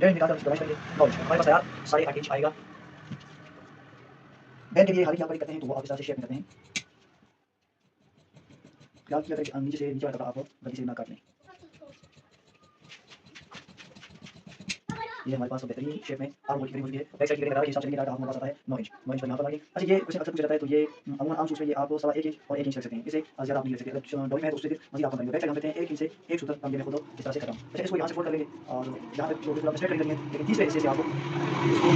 डेढ़ निकाल कर इसको करेंगे 9 इंच। हमारे पास तैयार 8.5 इंच आएगा। बैन के लिए हालांकि आप कटिंग करते हैं तो वो आप इस तरह से शेप में करते हैं। ख्याल किया करें नीचे से नीचे वाला कपड़ा आप गलती से ना काट लें। ये हमारे पास बेहतरीन शेप में आर्म होल की कटिंग हो चुकी है। बैक साइड की कटिंग के हिसाब से चलेंगे डाटा आपको हमारे पास आता है 9 इंच। 9 इंच पर यहाँ पर आगे। अच्छा ये क्वेश्चन अक्सर पूछा जाता है तो ये अमूमन आम सूट में ये आप 1.25 इंच और 1 इंच रख सकते हैं। इसे ज़्यादा आप नहीं रख सकते। अगर डॉमी में है तो उससे फिर मज़ीद आप कम करेंगे। बैक साइड हम लेते हैं 1 इंच से 1 सूत्र कम देने को तो इस तरह से खत्म। अच्छा इसको यहाँ से फोल्ड कर लेंगे और यहाँ तक जो बिल्कुल आप स्ट्रेट करेंगे लेकिन तीसरे हिस्से से आपको इसको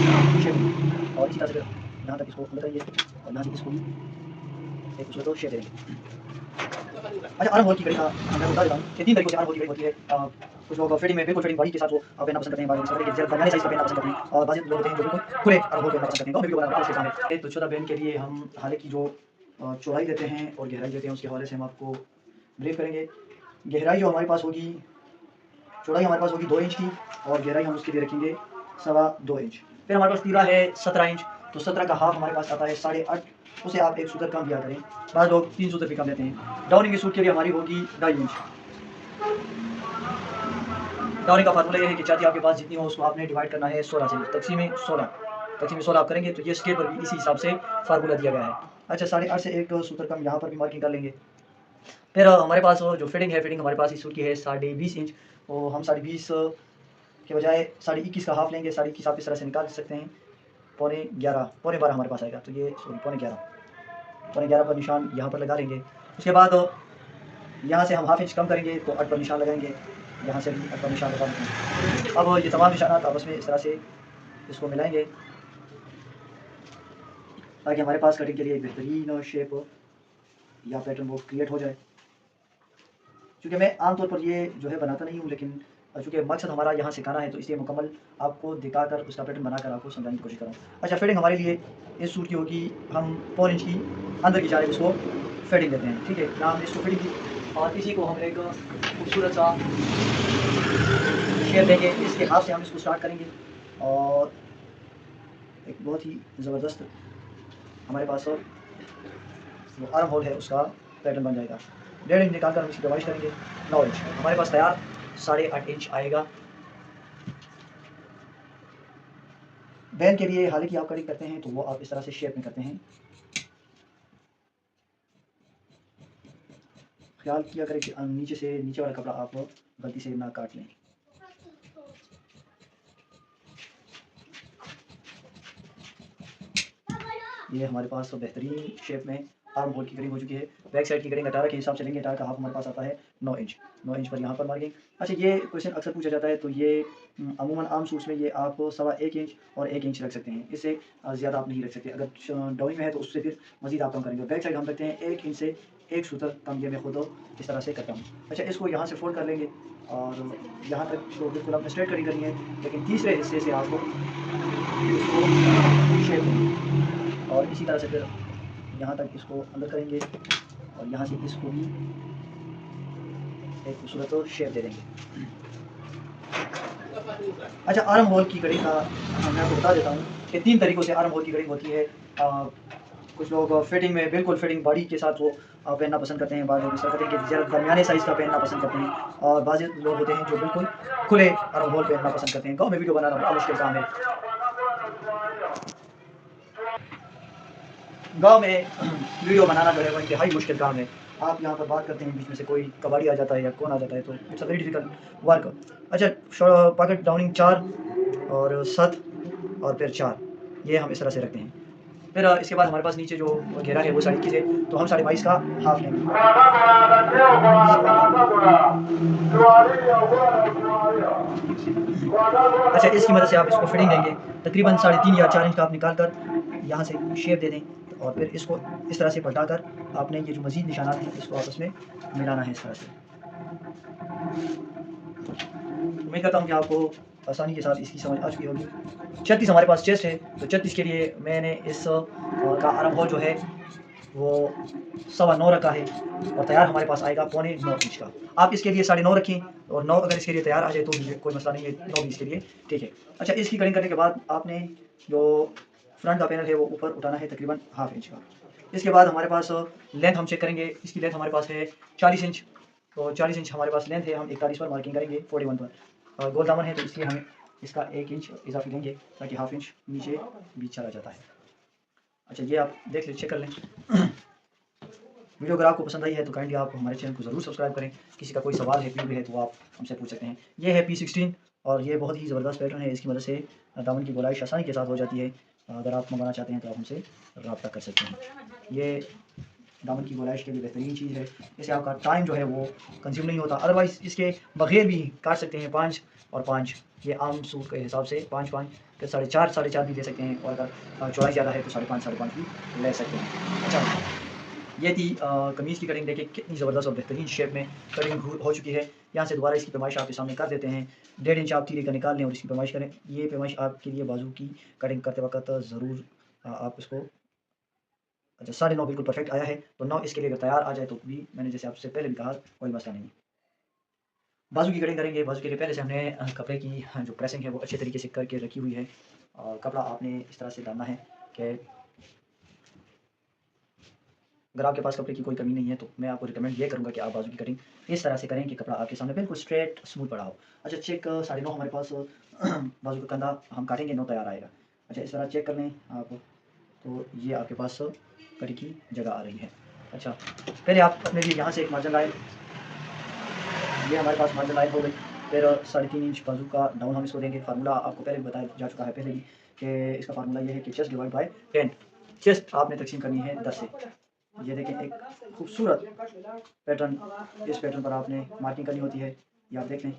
शेप देंगे और इसी तरह से फिर यहाँ तक इसको अंदर करेंगे और यहाँ से इसको भी एक दूसरे को शेप देंगे। अच्छा आर्म होल की कटिंग मैं बता देता हूँ कि 3 तरीकों से आर्म होल की कटिंग होती है। कुछ लोग फिटिंग में बिल्कुल फिटिंग बॉडी के साथ वो पहनना पसंद करते हैं, बाकी के दरमियाने साइज का पहनना पसंद करते हैं और बाकी लोग होते हैं जो बिल्कुल खुले आर्म होल पहनना पसंद करते हैं। तो वीडियो बनाना उसके काम है। तो छोटा बहन के लिए हम हालांकि जो चौड़ाई देते हैं और गहराई देते हैं उसके हवाले से हम आपको ब्रीफ करेंगे। गहराई जो हमारे पास होगी, चौड़ाई हमारे पास होगी 2 इंच की और गहराई हम उसके लिए रखेंगे 2.25 इंच। फिर हमारे पास तीरा है 17 इंच, तो 17 का हाफ हमारे पास आता है 8.5। उसे आप एक सूत्र कम दिया करें, बाद लोग 3 सूत्र भी कम देते हैं। डाउनिंग के सूट के लिए हमारी होगी 2.5 इंच। डाउनिंग का फार्मूला ये है कि चाहती आपके पास जितनी हो उसको आपने डिवाइड करना है 16 से, तकसीम 16 आप करेंगे तो ये स्केल पर भी इसी हिसाब से फार्मूला दिया गया है। अच्छा 8.5 से एक सूत्र कम यहाँ पर भी मार्किंग कर लेंगे। फिर हमारे पास जो फिटिंग है, फिटिंग हमारे पास इस सूट की है 20.5 इंच। तो हम 20.5 के बजाय 21.5 का हाफ लेंगे। 21.5 आप इस तरह से निकाल सकते हैं। पौने 12 हमारे पास आएगा, तो ये सॉरी पौने 11 पर निशान यहाँ पर लगा लेंगे। उसके बाद यहाँ से हम हाफ इंच कम करेंगे तो 8 पर निशान लगाएंगे। यहाँ से भी 8 पर निशान लगा देंगे। अब ये तमाम निशानात आपस में इस तरह से इसको मिलाएंगे ताकि हमारे पास कटिंग के लिए एक बेहतरीन शेप या पैटर्न वो क्रिएट हो जाए। क्योंकि मैं आमतौर पर ये जो है बनाता नहीं हूँ, लेकिन चूँकि मकसद हमारा यहाँ सिखाना है तो इसलिए मुकम्मल आपको दिखाकर उसका पैटर्न बनाकर आपको समझाने की कोशिश कर रहा हूँ। अच्छा फिटिंग हमारे लिए इस सूट की होगी, हम 4 इंच की अंदर की जानिब इसको फिटिंग देते हैं, ठीक है। यहाँ हमने इसको फिटिंग की और इसी को हम एक खूबसूरत सा शेप देंगे। इसके हाथ से हम इसको स्टार्ट करेंगे और एक बहुत ही ज़बरदस्त हमारे पास जो आर्म होल है उसका पैटर्न बन जाएगा। 1.5 इंच निकाल कर हम इसकी डिवाइड करेंगे 9 इंच। हमारे पास तैयार 8.5 इंच आएगा। बैन के लिए हालांकि आप कटिंग करते हैं तो वो आप इस तरह से शेप में करते हैं। ख्याल किया करें कि नीचे से नीचे वाला कपड़ा आप गलती से ना काट लें। ये हमारे पास तो बेहतरीन शेप में आर्म होल की कटिंग हो चुकी है। बैक साइड की कटिंग 18 के हिसाब से लेंगे। 18 का हाफ हमारे पास आता है 9 इंच। 9 इंच पर यहाँ पर मार्किंग। अच्छा ये क्वेश्चन अक्सर पूछा जाता है तो ये अमूमन आम सूट्स में ये आप 1.25 इंच और 1 इंच रख सकते हैं। इससे ज़्यादा आप नहीं रख सकते। अगर डाउनी में है तो उससे फिर मजीद आप कम करेंगे। बैक साइड हम रखते हैं 1 इंच से 1 सूत्र कम। ये मैं खुद इस तरह से करता हूँ। अच्छा इसको यहाँ से फोल्ड कर लेंगे और यहाँ तक तो बिल्कुल आपने स्ट्रेट कटिंग करनी है, लेकिन तीसरे हिस्से से आपको इसको शेप देंगे और इसी तरह से फिर यहाँ तक इसको अंदर करेंगे और यहाँ से इसको भी एक खूबसूरत शेप दे देंगे। अच्छा आर्म होल की कटिंग का मैं आपको बता देता हूँ कि 3 तरीक़ों से आर्म होल की कटिंग होती है। कुछ लोग फिटिंग में बिल्कुल फिटिंग बॉडी के साथ वो पहनना पसंद करते हैं। बाद लोग इस तरह करते हैं कि ज़रा दरमियाने साइज़ का पहनना पसंद करते हैं और बाज़ लोग होते हैं जो बिल्कुल खुले आर्म होल पहनना पसंद करते हैं। गाँव में वीडियो बनाना बड़ा मुश्किल काम है। गाँव में वीडियो बनाना जो है वो इंतहाई मुश्किल काम है। आप यहाँ पर बात करते हैं, बीच में से कोई कबाड़ी आ जाता है या कौन आ जाता है, तो it's a very difficult work. अच्छा पॉकेट डाउनिंग 4 और 7 और फिर 4 ये हम इस तरह से रखते हैं। फिर इसके बाद हमारे पास नीचे जो घेरा है वो 21.5 है, तो हम 22.5 का हाफ लेंगे। अच्छा इसकी मदद से आप इसको फिटिंग देंगे। तकरीबन 3.5 या 4 इंच का आप निकाल कर यहाँ से शेप दे दें और फिर इसको इस तरह से पलटाकर आपने ये जो मज़ीद निशानात हैं इसको आपस में मिलाना है इस तरह से। उम्मीद करता हूँ कि आपको आसानी के साथ इसकी समझ आ चुकी होगी। 36 हमारे पास चेस्ट है, तो 36 के लिए मैंने इस का आर्म होल जो है वो 9.25 रखा है और तैयार हमारे पास आएगा 9.25 इंच का। आप इसके लिए 9.5 रखें और 9 अगर इसके लिए तैयार आ जाए तो भी कोई मसला नहीं है, 9 भी इसके लिए ठीक है। अच्छा इसकी कटिंग करने के बाद आपने जो फ्रंट का पैनल है वो ऊपर उठाना है तकरीबन हाफ इंच का। इसके बाद हमारे पास लेंथ हम चेक करेंगे। इसकी लेंथ हमारे पास है 40 इंच, तो 40 इंच हमारे पास लेंथ है। हम 41 पर मार्किंग करेंगे 41 पर। गोल दामन है तो इसलिए हमें इसका 1 इंच इजाफी देंगे ताकि हाफ इंच नीचे भी चला जाता है। अच्छा ये आप देख लें, चेक कर लें। वीडियो अगर आपको पसंद आई है तो काइंडली आप हमारे चैनल को ज़रूर सब्सक्राइब करें। किसी का कोई सवाल है, क्वेरी है तो आप हमसे पूछ सकते हैं। ये है P16 और ये बहुत ही ज़बरदस्त पैटर्न है। इसकी मदद से दामन की गोलाई आसानी के साथ हो जाती है। अगर आप मंगाना चाहते हैं तो आप हमसे रब्ता कर सकते हैं। ये दामन की गोलाई के लिए बेहतरीन चीज़ है। इससे आपका टाइम जो है वो कंज्यूम नहीं होता। अदरवाइज़ इसके बगैर भी काट सकते हैं 5 और 5। ये आम सूट के हिसाब से 5-5 फिर 4.5 भी दे सकते हैं और अगर चौड़ाई ज़्यादा है तो 5.5 भी ले सकते हैं। अच्छा ये थी कमीज़ की कटिंग। देखिए कितनी ज़बरदस्त और बेहतरीन शेप में कटिंग हो चुकी है। यहाँ से दोबारा इसकी पैमाइश आपके सामने कर देते हैं। 1.5 इंच आप तीरे का निकाल लें और इसकी पैमाइश करें। ये पैमाइश आपके लिए बाजू की कटिंग करते वक्त ज़रूर आप इसको अच्छा 9.5 बिल्कुल परफेक्ट आया है। तो 9 इसके लिए अगर तैयार आ जाए तो भी मैंने जैसे आपसे पहले भी कहा कोई मसला नहीं। बाजू की कटिंग करेंगे। बाजू के लिए पहले से हमने कपड़े की जो प्रेसिंग है वो अच्छे तरीके से करके रखी हुई है। और कपड़ा आपने इस तरह से डालना है कि अगर आपके पास कपड़े की कोई कमी नहीं है तो मैं आपको रिकमेंड ये करूँगा कि आप बाजू की कटिंग इस तरह से करें कि कपड़ा आपके सामने बिल्कुल स्ट्रेट स्मूथ पड़ा हो। अच्छा चेक 9.5 हमारे पास बाजू का कंधा हम काटेंगे 9 तैयार आएगा। अच्छा इस तरह चेक कर लें आप, तो ये आपके पास कड़ी की जगह आ रही है। अच्छा पहले आप अपने लिए यहाँ से एक मार्जिन लाइन, ये हमारे पास मार्जिन लाइन हो गई। फिर 3.5 इंच बाजू का डाउन हम इसको देंगे। फार्मूला आपको पहले भी बताया जा चुका है पहले भी कि इसका फार्मूला ये है कि चेस्ट डिवाइड बाय 10। चेस्ट आपने तकसीम करनी है 10 से। ये देखें एक खूबसूरत पैटर्न, इस पैटर्न पर आपने मार्किंग करनी होती है। ये आप देख लें,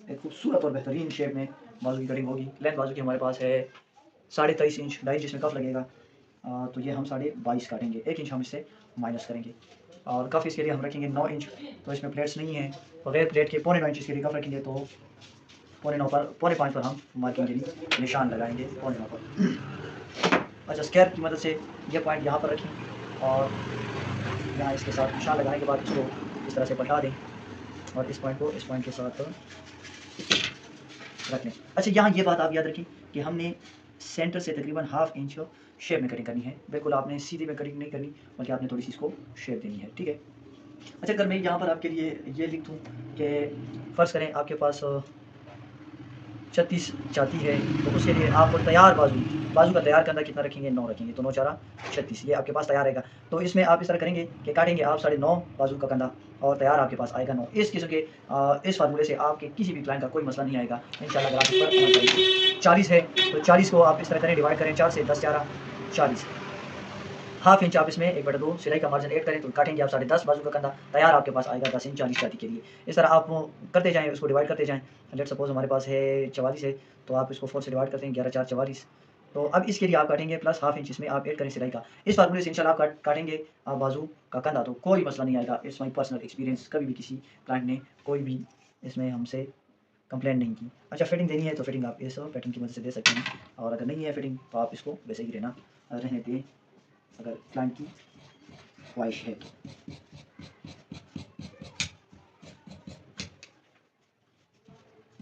एक खूबसूरत और बेहतरीन शेप में बाजू की कटिंग होगी। लेंथ बाजू की हमारे पास है 23.5 इंच, 2.5 जिसमें कफ लगेगा। तो ये हम 22.5 काटेंगे। 1 इंच हम इससे माइनस करेंगे और कफ इसके लिए हम रखेंगे 9 इंच। तो इसमें प्लेट्स नहीं है, बगैर प्लेट के 9.25 इंच इसके लिए कफ रखेंगे। तो 9.25 पर 5.25 पर हम मार्किंग के लिए निशान लगाएंगे 9.25 पर। अच्छा स्केयर की मदद से ये पॉइंट यहाँ पर रखें और यहाँ इसके साथ निशान लगाने के बाद इसको इस तरह से पलटा दें और इस पॉइंट को इस पॉइंट के साथ रख लें। अच्छा यहाँ ये बात आप याद रखें कि हमने सेंटर से तकरीबन हाफ इंच शेप में कटिंग करनी है। बिल्कुल आपने सीधी में कटिंग नहीं करनी, बल्कि आपने थोड़ी सी इसको शेप देनी है, ठीक है। अच्छा अगर मैं यहाँ पर आपके लिए ये लिख दूँ कि फ़र्ज़ करें आपके पास 36 चाहती है तो उसके लिए आप तैयार बाजू का तैयार कंधा कितना रखेंगे, 9 रखेंगे। तो 9 4 36 ये आपके पास तैयार रहेगा। तो इसमें आप इस तरह करेंगे कि काटेंगे आप 9.5 बाजू का कंधा और तैयार आपके पास आएगा 9। इस किस्म के इस फार्मूले से आपके किसी भी क्लाइंट का कोई मसला नहीं आएगा इंशाल्लाह। अगर आप इस पर अमल करेंगे 40 है तो 40 को आप इस तरह करें, डिवाइड करें 4 से, 10 11 40। हाफ इंच आप इसमें 1/2 सिलाई का मार्जिन ऐड करें तो काटेंगे आप 10.5 बाजू का कंधा, तैयार आपके पास आएगा 10 इंच 40 छाती के लिए। इस तरह आप करते जाएँ, उसको डिवाइड करते जाएँ। लेट्स सपोज़ हमारे पास है 44 है तो आप इसको 4 से डिवाइड करते हैं, 11 4 44। तो अब इसके लिए आप काटेंगे प्लस हाफ इंच इसमें आप ऐड करें सिलाई का। इस फार्मूले से इंशाल्लाह आप काटेंगे आप बाजू का कंधा तो कोई मसला नहीं आएगा। इट्स माई पर्सनल एक्सपीरियंस, कभी भी किसी क्लाइंट ने कोई भी इसमें हमसे कंप्लेंट नहीं की। अच्छा फिटिंग देनी है तो फिटिंग आप इस पैटर्न की मदद से दे सकते हैं और अगर नहीं है फिटिंग तो आप इसको वैसे ही रहने दें अगर क्लाइंट की ख्वाहिश है।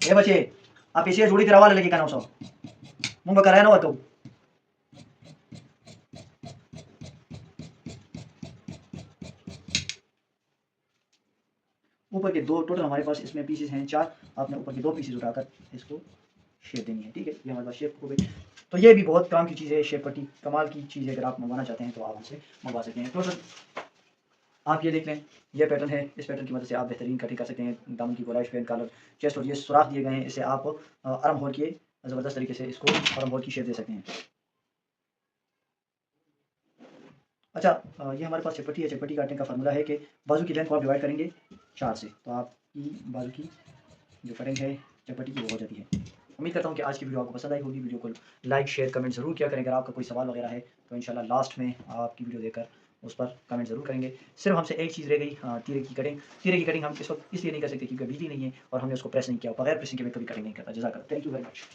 ए बच्चे आप इसे जोड़ी तेरा वाले लगे का 900 मुंह बकर है ना तो ऊपर के दो टोटल हमारे पास इसमें पीसेस हैं 4। आपने ऊपर के 2 पीसेस उठाकर इसको शेप देनी है, ठीक है। ये हमारे पास शेप हो गई। तो ये भी बहुत काम की चीज़ है, शेप पट्टी कमाल की चीज़ है। अगर आप मंगवाना चाहते हैं तो आप हमसे मंगवा सकते हैं। टोटल आप ये देख लें, ये पैटर्न है। इस पैटर्न की मदद से आप बेहतरीन कटिंग कर सकते हैं। दामन की गोलाई, पेन कॉलर, चेस्ट और ये सुराख दिए गए हैं, इससे आप आर्म होल के ज़बरदस्त तरीके से इसको आर्म होल की शेप दे सकते हैं। अच्छा ये हमारे पास चटपटी है। चटपटी काटने का फार्मूला है कि बाजू की लेंथ को आप डिवाइड करेंगे 4 से, तो आपकी बाजू की जो कटिंग है चटपटी की वो हो जाती है। उम्मीद करता हूँ कि आज की वीडियो आपको पसंद आई होगी। वीडियो को लाइक शेयर कमेंट ज़रूर किया करें। अगर आपका कोई सवाल वगैरह है तो इंशाल्लाह लास्ट में आपकी वीडियो देखकर उस पर कमेंट ज़रूर करेंगे। सिर्फ हमसे एक चीज़ रह गई, तीरे की कटिंग। तीरे की कटिंग हम इस वक्त इसलिए नहीं कर सकते क्योंकि बिजली नहीं है और हमने उसको प्रेस नहीं किया। बगैर प्रेसिंग के मैं कभी कटिंग नहीं करता। जज़ाकल्लाह, थैंक यू वेरी मच।